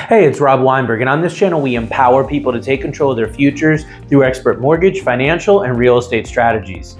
Hey, it's Rob Weinberg, and on this channel we empower people to take control of their futures through expert mortgage, financial, and real estate strategies.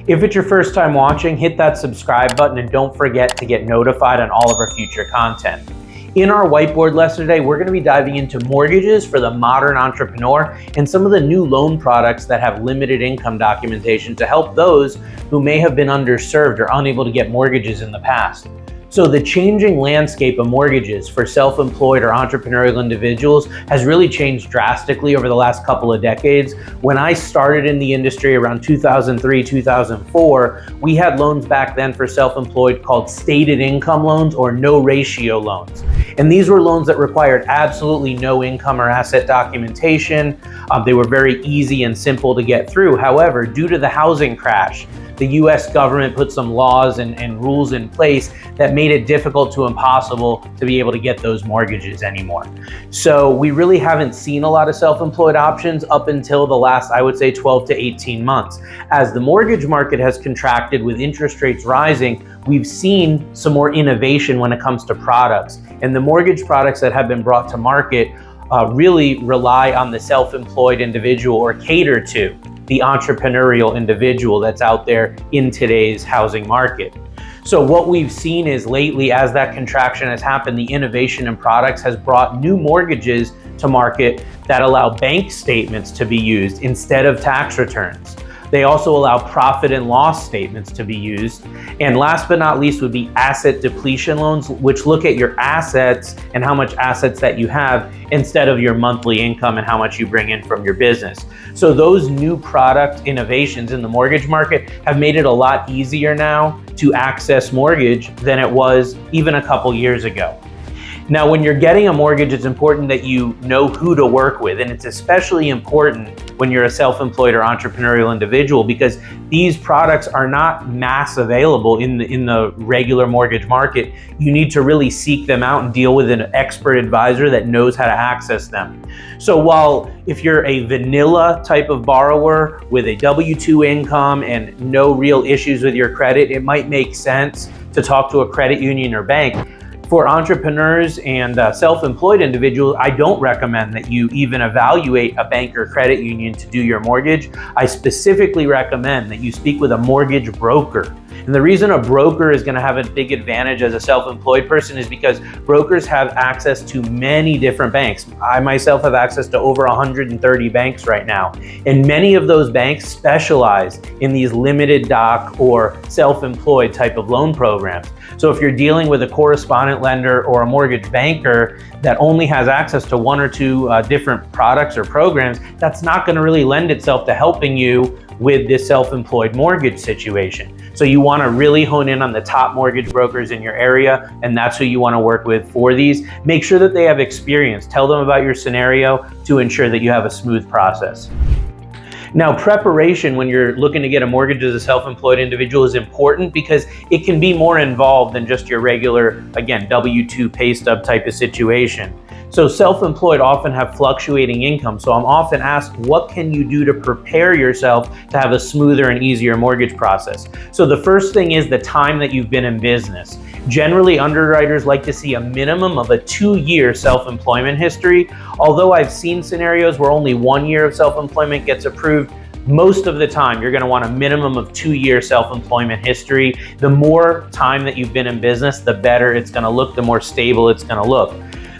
If it's your first time watching, hit that subscribe button and don't forget to get notified on all of our future content. In our whiteboard lesson today, we're going to be diving into mortgages for the modern entrepreneur and some of the new loan products that have limited income documentation to help those who may have been underserved or unable to get mortgages in the past. So the changing landscape of mortgages for self-employed or entrepreneurial individuals has really changed drastically over the last couple of decades. When I started in the industry around 2003, 2004, we had loans back then for self-employed called stated income loans or no ratio loans. And these were loans that required absolutely no income or asset documentation. They were very easy and simple to get through. However, due to the housing crash, the US government put some laws and rules in place that made it difficult to impossible to be able to get those mortgages anymore. So we really haven't seen a lot of self-employed options up until the last, I would say, 12 to 18 months. As the mortgage market has contracted with interest rates rising, we've seen some more innovation when it comes to products. And the mortgage products that have been brought to market really rely on the self-employed individual or cater to the entrepreneurial individual that's out there in today's housing market. So what we've seen is lately, as that contraction has happened, the innovation in products has brought new mortgages to market that allow bank statements to be used instead of tax returns. They also allow profit and loss statements to be used. And last but not least would be asset depletion loans, which look at your assets and how much assets that you have instead of your monthly income and how much you bring in from your business. So those new product innovations in the mortgage market have made it a lot easier now to access mortgage than it was even a couple years ago. Now, when you're getting a mortgage, it's important that you know who to work with, and it's especially important when you're a self-employed or entrepreneurial individual because these products are not mass available in the regular mortgage market. You need to really seek them out and deal with an expert advisor that knows how to access them. So while if you're a vanilla type of borrower with a W-2 income and no real issues with your credit, it might make sense to talk to a credit union or bank. For entrepreneurs and self-employed individuals, I don't recommend that you even evaluate a bank or credit union to do your mortgage. I specifically recommend that you speak with a mortgage broker. And the reason a broker is going to have a big advantage as a self-employed person is because brokers have access to many different banks. I myself have access to over 130 banks right now. And many of those banks specialize in these limited doc or self-employed type of loan programs. So if you're dealing with a correspondent lender or a mortgage banker that only has access to one or two different products or programs, that's not going to really lend itself to helping you with this self-employed mortgage situation. So you want to really hone in on the top mortgage brokers in your area, and that's who you want to work with for these. Make sure that they have experience. Tell them about your scenario to ensure that you have a smooth process. Now, preparation when you're looking to get a mortgage as a self-employed individual is important because it can be more involved than just your regular, again, W-2 pay stub type of situation. So self-employed often have fluctuating income. So I'm often asked, what can you do to prepare yourself to have a smoother and easier mortgage process? So the first thing is the time that you've been in business. Generally, underwriters like to see a minimum of a 2-year self-employment history. Although I've seen scenarios where only 1 year of self-employment gets approved, most of the time, you're going to want a minimum of 2-year self-employment history. The more time that you've been in business, the better it's going to look, the more stable it's going to look.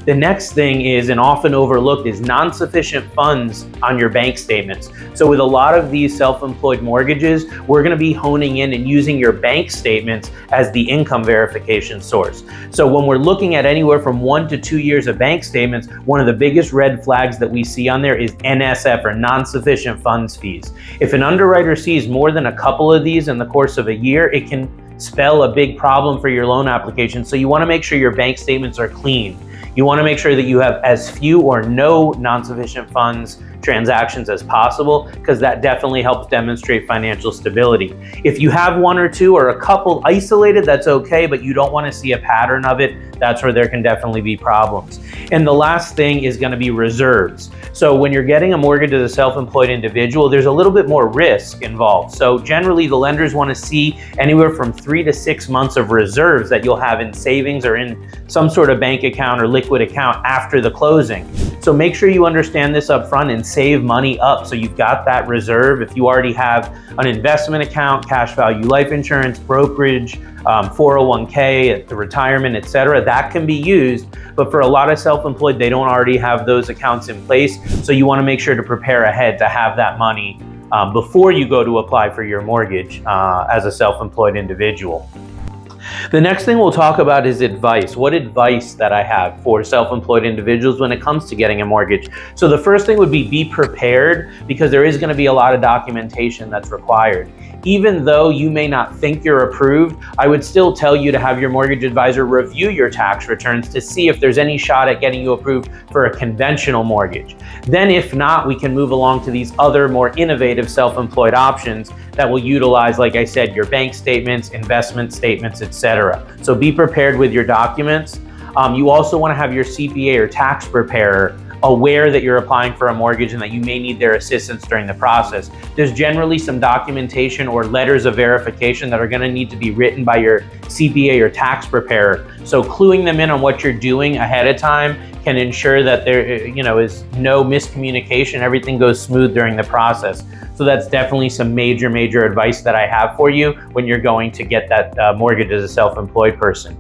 The next thing is, and often overlooked, is non-sufficient funds on your bank statements. So with a lot of these self-employed mortgages, we're going to be honing in and using your bank statements as the income verification source. So when we're looking at anywhere from 1 to 2 years of bank statements, one of the biggest red flags that we see on there is NSF or non-sufficient funds fees. If an underwriter sees more than a couple of these in the course of a year, it can spell a big problem for your loan application. So you want to make sure your bank statements are clean. You want to make sure that you have as few or no non-sufficient funds transactions as possible, because that definitely helps demonstrate financial stability. If you have one or two or a couple isolated, that's okay, but you don't want to see a pattern of it. That's where there can definitely be problems. And the last thing is going to be reserves. So when you're getting a mortgage as a self-employed individual, there's a little bit more risk involved. So generally the lenders want to see anywhere from 3 to 6 months of reserves that you'll have in savings or in some sort of bank account or liquid account after the closing. So make sure you understand this up front and save money up so you've got that reserve. If you already have an investment account, cash value life insurance, brokerage, 401k, the retirement, etc., that can be used. But for a lot of self-employed, they don't already have those accounts in place. So you want to make sure to prepare ahead to have that money before you go to apply for your mortgage as a self-employed individual. The next thing we'll talk about is advice. What advice that I have for self-employed individuals when it comes to getting a mortgage. So the first thing would be prepared, because there is going to be a lot of documentation that's required. Even though you may not think you're approved, I would still tell you to have your mortgage advisor review your tax returns to see if there's any shot at getting you approved for a conventional mortgage. Then if not, we can move along to these other more innovative self-employed options that will utilize, like I said, your bank statements, investment statements, etc. So be prepared with your documents. You also want to have your CPA or tax preparer aware that you're applying for a mortgage and that you may need their assistance during the process. There's generally some documentation or letters of verification that are going to need to be written by your CPA or tax preparer. So cluing them in on what you're doing ahead of time can ensure that there is no miscommunication, everything goes smooth during the process. So that's definitely some major advice that I have for you when you're going to get that mortgage as a self-employed person.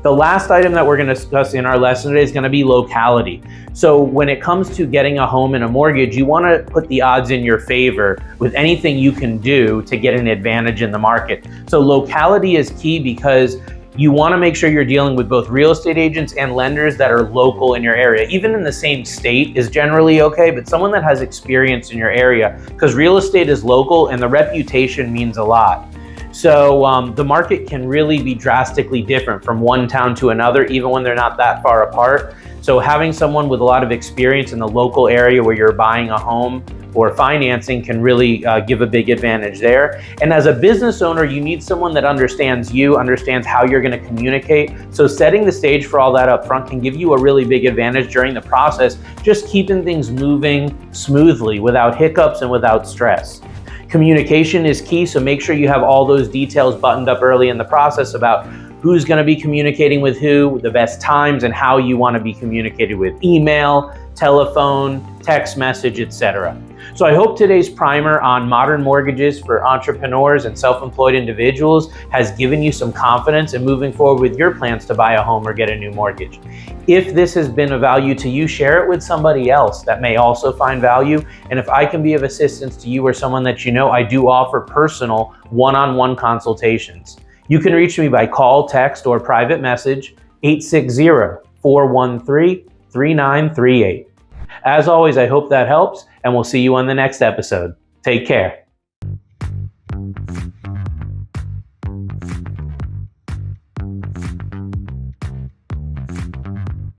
The last item that we're going to discuss in our lesson today is going to be locality. So when it comes to getting a home and a mortgage, you want to put the odds in your favor with anything you can do to get an advantage in the market. So locality is key, because you want to make sure you're dealing with both real estate agents and lenders that are local in your area. Even in the same state is generally okay, but someone that has experience in your area, because real estate is local and the reputation means a lot. So the market can really be drastically different from one town to another, even when they're not that far apart. So having someone with a lot of experience in the local area where you're buying a home or financing can really give a big advantage there. And as a business owner, you need someone that understands you, understands how you're going to communicate. So setting the stage for all that up front can give you a really big advantage during the process, just keeping things moving smoothly without hiccups and without stress. Communication is key, so make sure you have all those details buttoned up early in the process about who's going to be communicating with who, the best times, and how you want to be communicated with: email, telephone, text message, etc. So I hope today's primer on modern mortgages for entrepreneurs and self-employed individuals has given you some confidence in moving forward with your plans to buy a home or get a new mortgage. If this has been of value to you, share it with somebody else that may also find value. And if I can be of assistance to you or someone that you know, I do offer personal one-on-one consultations. You can reach me by call, text, or private message, 860-413-3938. As always, I hope that helps, and we'll see you on the next episode. Take care.